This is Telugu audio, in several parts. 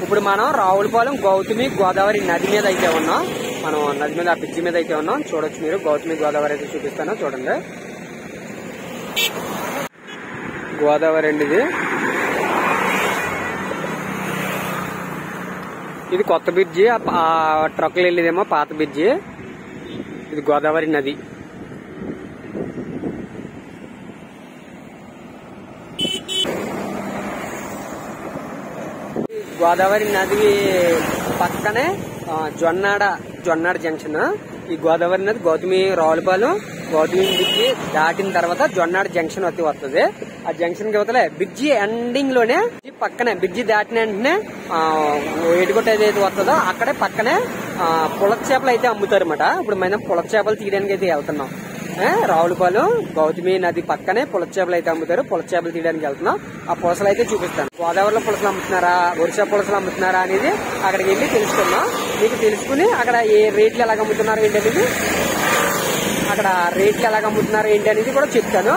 ఇప్పుడు మనం రావులపాలెం గౌతమి గోదావరి నది మీద అయితే ఉన్నాం. మనం నది మీద ఆ బ్రిడ్జి మీద అయితే ఉన్నాం. చూడొచ్చు మీరు, గౌతమి గోదావరి అయితే చూపిస్తాను చూడండి. గోదావరి అండి ఇది కొత్త బ్రిడ్జి. ఆ ట్రక్కులు వెళ్ళేదేమో పాత బ్రిడ్జి. ఇది గోదావరి నది. గోదావరి నది పక్కనే జొన్నాడ జంక్షన్. ఈ గోదావరి నది గౌతమి రావులపాలెం గౌతమి బ్రిడ్జి దాటిన తర్వాత జొన్నాడ జంక్షన్ వస్తుంది. ఆ జంక్షన్ కి అవతలే బ్రిడ్జి ఎండింగ్ లోనే పక్కనే బ్రిడ్జి దాటిన వెంటనే ఎడుగొట్ట ఏదైతే వస్తుందో అక్కడే పక్కనే పులస చేపలు అయితే అమ్ముతారు అన్నమాట. ఇప్పుడు మనం పులస చేపలు తీయడానికి అయితే వెళ్తున్నాం. రావులపాలెం గౌతమి నది పక్కనే పులస చేపలు అయితే అమ్ముతారు. పులస చేపలు తీయడానికి వెళ్తున్నాం. ఆ పులసలు అయితే చూపిస్తాను. గోదావరిలో పులసలు అమ్ముతున్నారా, ఒరిస్సా పులసలు అమ్ముతున్నారా అనేది అక్కడికి వెళ్ళి తెలుసుకున్నాం. మీకు తెలుసుకుని అక్కడ ఏ రేట్లు ఎలాగ అమ్ముతున్నారు ఏంటి అనేది, అక్కడ రేట్లు ఎలాగ అమ్ముతున్నారు ఏంటి అనేది కూడా చెప్తాను.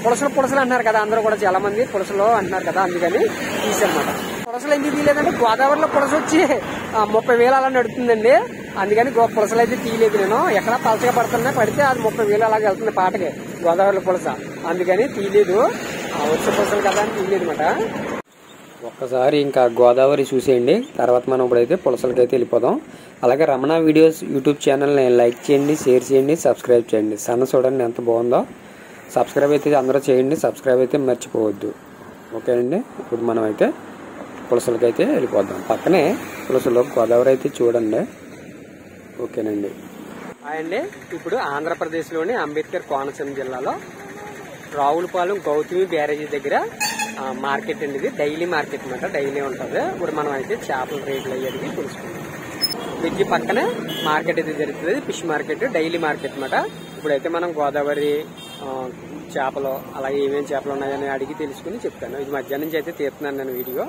పులసలు అంటున్నారు కదా, అందరూ కూడా చాలా మంది పులసలు అంటున్నారు కదా, అందుకని తీసానమాట. పులసలు ఎందుకు తీయలేదంటే గోదావరిలో పులస వచ్చి 30,000 అలా నడుతుందండి. అందుకని పులసలు అయితే తీయలేదు. నేను ఎక్కడ పలసగా పడితే అది 30,000 అలాగే వెళ్తుంది పాటకి గోదావరిలో పులస. అందుకని తీయలేదు. వచ్చే పులసలు కదా అని తీయలేదు అనమాట. ఒక్కసారి ఇంకా గోదావరి చూసేయండి. తర్వాత మనం ఇప్పుడైతే పులసలకి అయితే వెళ్ళిపోదాం. అలాగే రమణ వీడియోస్ యూట్యూబ్ ఛానల్ని లైక్ చేయండి, షేర్ చేయండి, సబ్స్క్రైబ్ చేయండి. సన్న చూడండి ఎంత బాగుందో. సబ్స్క్రైబ్ అయితే అందరూ చేయండి. సబ్స్క్రైబ్ అయితే మర్చిపోవద్దు. ఓకే అండి. ఇప్పుడు మనం అయితే పులసలకి అయితే వెళ్ళిపోదాం. పక్కనే పులసలో గోదావరి అయితే చూడండి. ఓకేనండి. అండి ఇప్పుడు ఆంధ్రప్రదేశ్లోని అంబేద్కర్ కోనసీమ జిల్లాలో రావులపాలెం గౌతమి బ్యారేజీ దగ్గర మార్కెట్ అండి. ఇది డైలీ మార్కెట్ అనమాట. డైలీ ఉంటుంది. ఇప్పుడు మనం అయితే చేపల రేట్లు అయ్యేది తెలుసుకుందాం. బ్రిడ్జి పక్కనే మార్కెట్ అయితే జరుగుతుంది. ఫిష్ మార్కెట్, డైలీ మార్కెట్ అనమాట. ఇప్పుడైతే మనం గోదావరి చేపలు అలాగే ఏమేమి చేపలు ఉన్నాయని అడిగి తెలుసుకుని చెప్తాను. ఇది మధ్యాహ్నం నుంచి అయితే తీస్తున్నాను నేను వీడియో.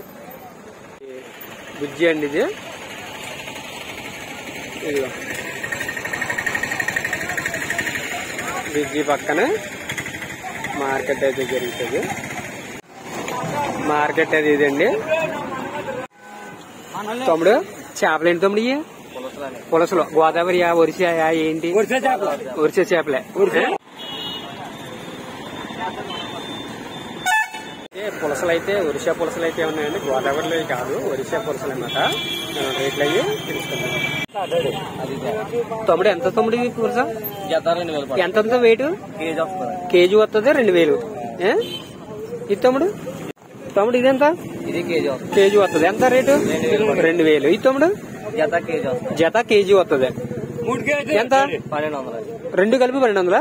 బ్రిడ్జి అండి ఇది. బ్రిడ్జి పక్కనే మార్కెట్ అయితే జరుగుతుంది. మార్కెట్ అది ఇదండి. తమ్ముడు చేపలు ఏంటి తమ్ముడు? పులసలు గోదావరి ఒరిస్సా ఏంటి? ఒరిస్సా చేపలే. పులసలు అయితే ఒరిస్సా పులసలు అయితే ఉన్నాయండి. గోదావరిలో కాదు, ఒరిస్సా పులసలు అన్నమాట. రేట్లు అయ్యి తెలుసుకున్నాం. తమ్ముడు ఎంత తమ్ముడు పులస? ఎంత వెయిట్? కేజీ వస్తుంది 2,000. ఇది తమ్ముడు ఇదెంత? కేజీ వస్తుంది. ఎంత రేటు? 2,000. ఇది తమ్ముడు జత కేజీ వస్తుంది. ఎంత? 2 కలిపి 1,200.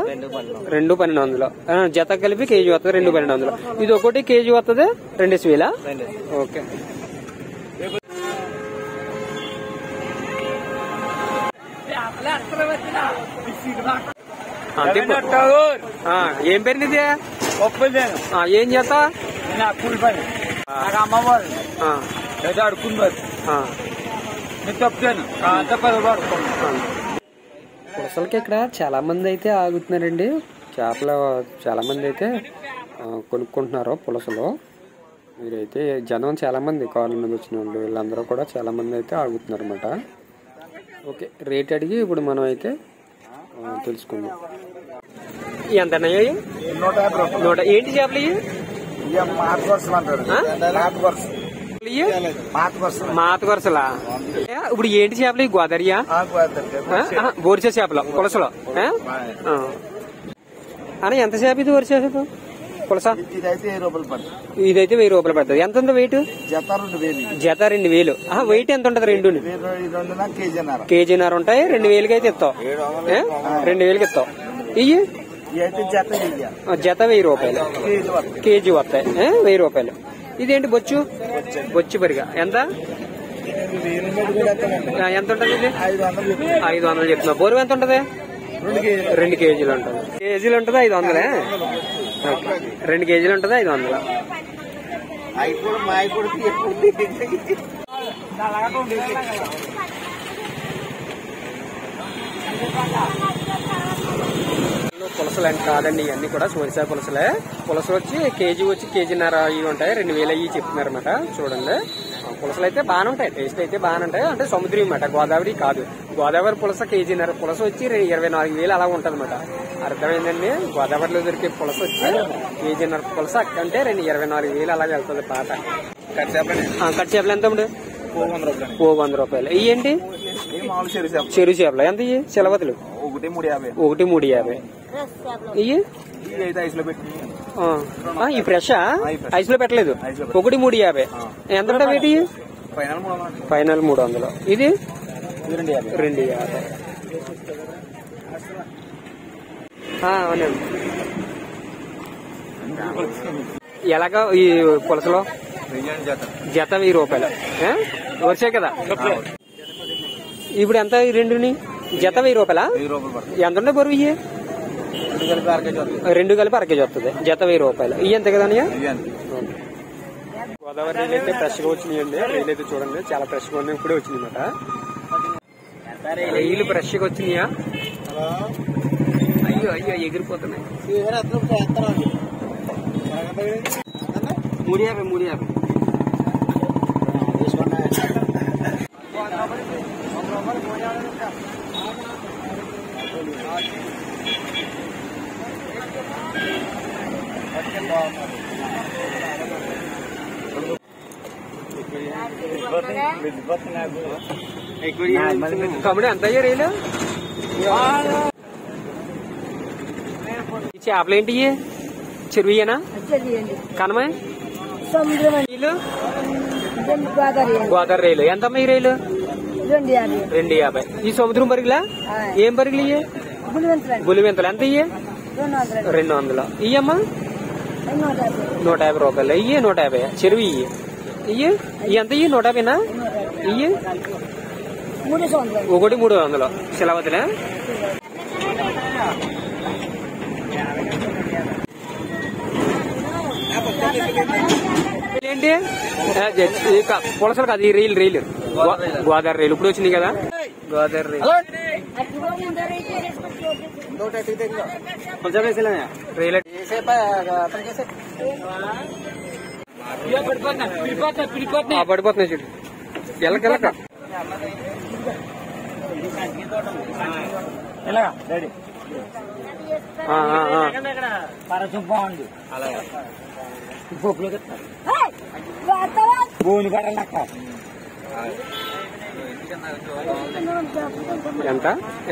2 1,200. జత కలిపి కేజీ వస్తుంది 2 1,200. ఇది ఒకటి కేజీ వస్తుంది 2,000. ఓకే. ఏం పేరు నీది? ఏం చేస్తా? పులసలకి ఇక్కడ చాలా మంది అయితే ఆగుతున్నారండి. చేపలు చాలా మంది అయితే కొనుక్కుంటున్నారు పులసలు. మీరైతే జనం చాలా మంది కాళ్ళ మీద వచ్చిన వాళ్ళు వీళ్ళందరూ కూడా చాలా మంది అయితే ఆగుతున్నారు అనమాట. ఓకే, రేట్ అడిగి ఇప్పుడు మనం అయితే తెలుసుకుందాం. ఎంత అన్నాయి? 100. ఏంటి చేపలు ఇవి? మాత కొరసలా? ఇప్పుడు ఏంటి చేపలు? గోదావరియా? బోరిసా చేపలు పులసలు అని ఎంత చేప ఇది? వరిసా చేప పులస ఇదైతే 1,000 రూపాయలు పడుతుంది. ఎంత ఉంది వెయిట్? జత 2,000. వెయిట్ ఎంత ఉంటది? 2 కేజీన్నర ఉంటాయి. 2,000కి అయితే ఇస్తావు. 2,000కి ఇస్తావు. ఇవి జత 1,000 రూపాయలు. కేజీ వస్తాయి 1,000 రూపాయలు. ఇదేంటి? బొచ్చు పరిగా ఎంత ఉంటది ఇది? 500 చెప్తున్నా. బోరు ఎంత ఉంటది? 2 కేజీలు ఉంటది. కేజీలు ఉంటది 500. 2 కేజీలు ఉంటది 500. పులసలు అని కాదండి, ఇవన్నీ కూడా సోరిసా పులసలే. పులస వచ్చి కేజీ వచ్చి కేజీన్నర ఇవి ఉంటాయి. 2,000 అయ్యి చెప్తున్నారు అనమాట. చూడండి పులసలు అయితే బాగానే ఉంటాయి, టేస్ట్ అయితే బాగానే ఉంటాయి. అంటే సముద్రం అన్నమాట, గోదావరి కాదు. గోదావరి పులస కేజీన్నర పులస వచ్చి 24,000 అలా ఉంటది అన్నమాట. అర్థమైందండి. గోదావరిలో దొరికే పులస వచ్చి కేజీన్నర పులస అంటే 24,000 అలా వెళ్తుంది పాట. కట్ చేపలు ఎంత ఉంది? 100 రూపాయలు. ఇయ్యండి చెరువు చేపలు ఎంత? ఇయ్యి సెలవతులు 1,350. ఇయ్యి ఈ ఫ్రెష్ ఐస్ లో పెట్టలేదు. 1,350. ఎంత వేటి? ఫైనల్ 300. ఇది 250. అవునండి. ఎలాగా ఈ పులసలో జత 1000 రూపాయలు వచ్చాయి కదా. ఇప్పుడు ఎంత ఈ రెండుని? జత 1000 రూపాయలా? ఎంత ఉండే బరువు? ఇయ్యి 2 కలిపి అర కేజీ వస్తుంది. జత 1000 రూపాయలు. ఇవి ఎంత కదా? గోదావరి రైలు అయితే ఫ్రెష్ గా వచ్చినాయండి. రైలు అయితే చూడండి చాలా ఫ్రెష్ గా ఉన్నాయి. ఇప్పుడే వచ్చినాయి అన్నమాట. రైలు ఫ్రెష్ గా వచ్చినాయా? అయ్యో అయ్యో ఎగిరిపోతున్నాయి. 350. తమ్ముడు ఎంత అయ్యా రైలు? ఈ చేపలు ఏంటి? చెరువుయేనా? కనమా? గోదావరి రైలు ఎంతమ్మా? ఈ రైలు 250. ఈ సముద్రం బరిగిలా? ఏం బరిగిలు? ఇయ్యి బులివెంతలు ఎంత? ఇయ్యి 200. ఇయ్యమ్మా 150 రూపాయలు. ఇయ్యి 150. చెరువు ఇయ్యి ఎంత? ఇయ్యి 150నా? ఇయ్యి 300. సెలవతులే. ఏంటి పులసలు కాదు ఈ రైలు గోదావరి రైలు ఇప్పుడు వచ్చింది కదా. గోదావరి రైలు పడిపోతున్నాయి చూడు. ఎల్లకెళ్ళక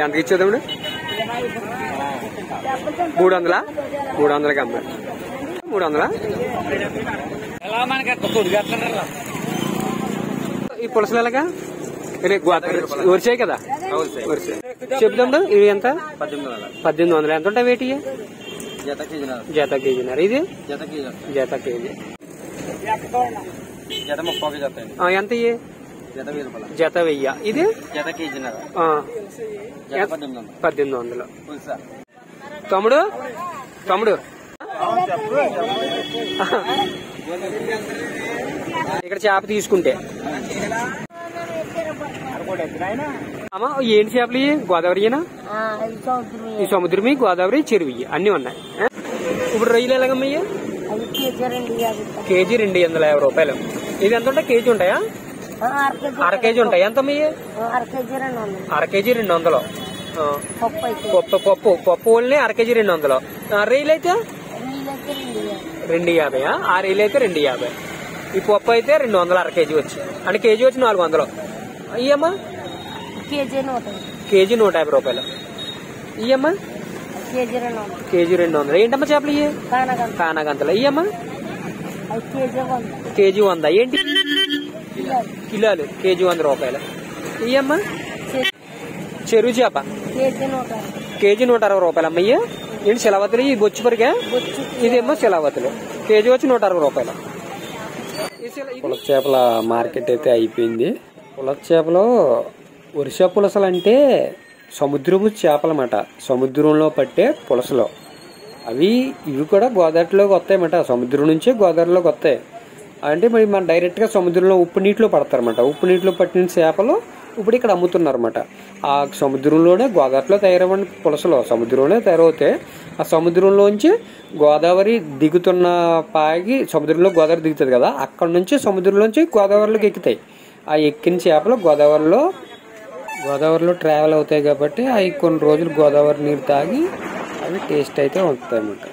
ఎంత ఇచ్చేదాడు? 300కి అమ్మారు. 300. ఈ పులసలు ఎలాగా? వరిసాయి కదా. చెప్తాడు. ఇవి ఎంత? 1800. ఎంత ఉంటాయి వేటి? జత కేజీన్నర. ఇది జత కేజీ. ఎంత? జత 1000. ఇది 1800. తమ్ముడు ఇక్కడ చేప తీసుకుంటే అమ్మా ఏంటి చేపలు? గోదావరినా? ఈ సముద్రమి గోదావరి చెరువు అన్ని ఉన్నాయి. ఇప్పుడు రొయ్యలు ఎలాగమ్మయ్యా? కేజీ 250 రూపాయలు. ఇది ఎంత ఉంటాయి? కేజీ ఉంటాయా? అర కేజీ ఉంటాయి. ఎంత అమ్మయ్యా? అర కేజీ 200. పప్పు ఓన్లీ అర కేజీ 200. రొయ్యలు అయితే 250. ఆ రొయ్యలు అయితే 250. ఈ పప్పు అయితే 200 అర కేజీ వచ్చి అంటే కేజీ వచ్చి 400. ఇయ్యమ్మా కేజీ 150 రూపాయలు. ఇయ్యమ్మా కేజీ 200. ఏంటమ్మా చేపలు? ఇయ్యి కానగంతలు. ఇయ్యమ్మా కేజీ 100. ఏంటి కిలోలు? కేజీ 100 రూపాయలు. ఇయ్యమ్మా చెరువు చేప కేజీ 160 రూపాయలు. అమ్మ ఇయ్య ఏంటి సెలవతులు? ఈ బొచ్చు పరిగా ఇదేమో సెలవతులు. కేజీ వచ్చి 160 రూపాయలు. పులస చేపల మార్కెట్ అయితే అయిపోయింది. పులస చేపలో వర్ష పులసలు అంటే సముద్రపు చేపలన్నమాట. సముద్రంలో పట్టే పులసలు ఇవి కూడా గోదావరిలోకి వస్తాయన్నమాట. సముద్రం నుంచే గోదావరిలోకి వస్తాయి. అంటే మరి మన డైరెక్ట్గా సముద్రంలో ఉప్పు నీటిలో పడతారన్నమాట. ఉప్పు నీటిలో పట్టిన చేపలు ఇప్పుడు ఇక్కడ అమ్ముతున్నారన్నమాట. ఆ సముద్రంలోనే గోదావరిలో తయారవని పులసలు సముద్రంలోనే తయారవుతాయి. ఆ సముద్రంలోంచి గోదావరి దిగుతున్న పాగి సముద్రంలో గోదావరి దిగుతుంది కదా, అక్కడ నుంచి సముద్రంలోంచి గోదావరిలోకి ఎక్కుతాయి. ఆ ఎక్కిన చేపలు గోదావరిలో ట్రావెల్ అవుతాయి కాబట్టి అవి కొన్ని రోజులు గోదావరి నీరు తాగి అవి టేస్ట్ అయితే ఉంటాయి అన్నమాట.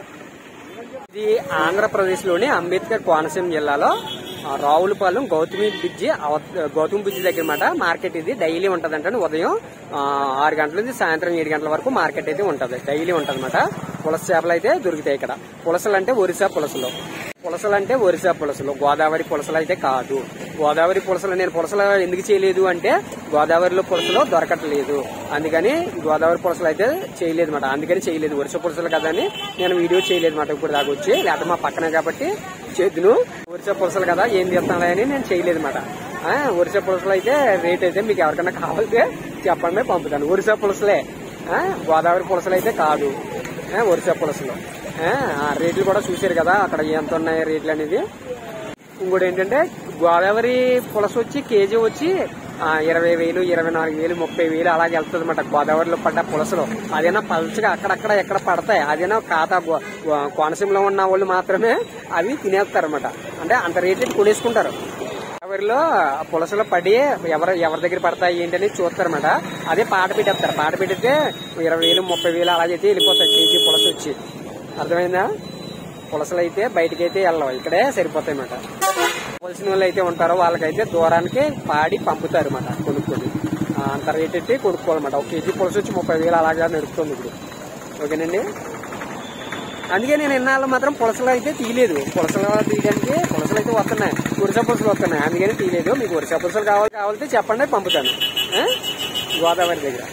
ఇది ఆంధ్రప్రదేశ్లోని అంబేద్కర్ కోనసీమ జిల్లాలో రావులపాలెం గౌతమి బ్రిడ్జి దగ్గర మాట మార్కెట్. ఇది డైలీ ఉంటది అంటే ఉదయం 6 గంటల నుంచి సాయంత్రం 7 గంటల వరకు మార్కెట్ అయితే ఉంటది, డైలీ ఉంటది అనమాట. పులస చేపలు అయితే దొరుకుతాయి ఇక్కడ. పులసలు అంటే ఒరిస్సా పులసలు, గోదావరి పులసలు అయితే కాదు. గోదావరి పులసలు నేను పులసలు ఎందుకు చేయలేదు అంటే గోదావరిలో పులసలు దొరకట్లేదు, అందుకని గోదావరి పులసలు అయితే చేయలేదు మాట. అందుకని చేయలేదు, ఒరిస్సా పులసలు కదా అని నేను వీడియో చేయలేదు మాట. ఇప్పుడు దాకా వచ్చి లేకపోతే మా పక్కనే కాబట్టి చేతులు ఒరిస్సా పులసలు కదా ఏం చేస్తానని నేను చేయలేదు మాట. ఒరిస్సా పులసలు అయితే రేట్ అయితే మీకు ఎవరికైనా కావాలితే చెప్పండి, పంపుతాను. ఒరిస్సా పులసలే, గోదావరి పులసలు అయితే కాదు. ఒరిస్సా పులసలు రేట్లు కూడా చూసారు కదా అక్కడ ఎంత ఉన్నాయి రేట్లు అనేది. ఇంకోటి ఏంటంటే గోదావరి పులస వచ్చి కేజీ వచ్చి 20,000, 24,000, 30,000 అలాగే వెళ్తుంది అనమాట. గోదావరిలో పడ్డ పులసలు అదేనా పలచగా అక్కడక్కడ ఎక్కడ పడతాయి, అదేనా ఖాతా కోనసీమలో ఉన్న వాళ్ళు మాత్రమే అవి తినేస్తారు అనమాట. అంటే అంత రేట్లు కొనేసుకుంటారు. గోదావరిలో పులసలు పడి ఎవరి దగ్గర పడతాయి ఏంటని చూస్తారన్నమాట. అదే పాట పెట్టేస్తారు, పాట పెట్టితే 20,000, 30,000 అలాగైతే వెళ్ళిపోతాయి కేజీ పులస వచ్చి. అర్థమైందా? పులసలు అయితే బయటకైతే వెళ్ళవు, ఇక్కడే సరిపోతాయి అన్నమాట. కావాల్సిన వాళ్ళు అయితే ఉంటారో వాళ్ళకైతే దూరానికి పాడి పంపుతారు అన్నమాట కొనుక్కొని. అంత రేట్ అయితే కొనుక్కోవాలన్నమాట. 1 కేజీ పులస వచ్చి 30,000 అలాగా నడుస్తుంది ఇప్పుడు. ఓకేనండి, అందుకే నేను ఇన్నాళ్ళు మాత్రం పులసలు అయితే తీయలేదు. పులసలు తీయడానికి పులసలు అయితే వస్తున్నాయి, ఒరిస్సా పులసలు వస్తున్నాయి, అందుకని తీయలేదు. మీకు ఒరిస్సా పులసలు కావాలంటే చెప్పండి, పంపుతాను గోదావరి దగ్గర.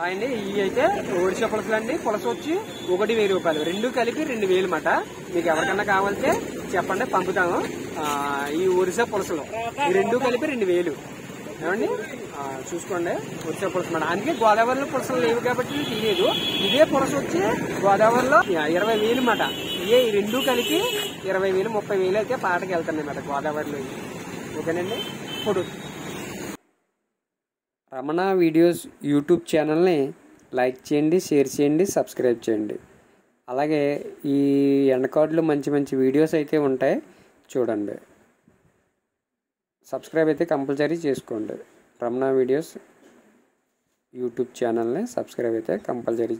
అండి ఇవి అయితే ఒడిశా పులసలు అండి. పులస వచ్చి 1,000 రూపాయలు, 2 కలిపి 2,000 మాట. మీకు ఎవరికన్నా కావాలంటే చెప్పండి, పంపుతాము. ఈ ఒరిస్సా పులసలు ఈ 2 కలిపి 2,000 ఏమండి, చూసుకోండి. ఒరిస్సా పులస మాట. అందుకే గోదావరిలో పులసలు లేవు కాబట్టి తీయలేదు. ఇదే పులస వచ్చి గోదావరిలో 20,000 మాట. ఈ 2 కలిపి 20,000, 30,000 అయితే పాటకి వెళ్తున్నాయి మాట గోదావరిలో. ఓకేనండి. ఇప్పుడు రమణ వీడియోస్ యూట్యూబ్ ఛానల్ని లైక్ చేయండి, షేర్ చేయండి, సబ్స్క్రైబ్ చేయండి. అలాగే ఈ ఎండ్ కార్డులో మంచి మంచి వీడియోస్ అయితే ఉంటాయి, చూడండి. సబ్స్క్రైబ్ అయితే కంపల్సరీ చేసుకోండి. రమణ వీడియోస్ యూట్యూబ్ ఛానల్ని సబ్స్క్రైబ్ అయితే కంపల్సరీ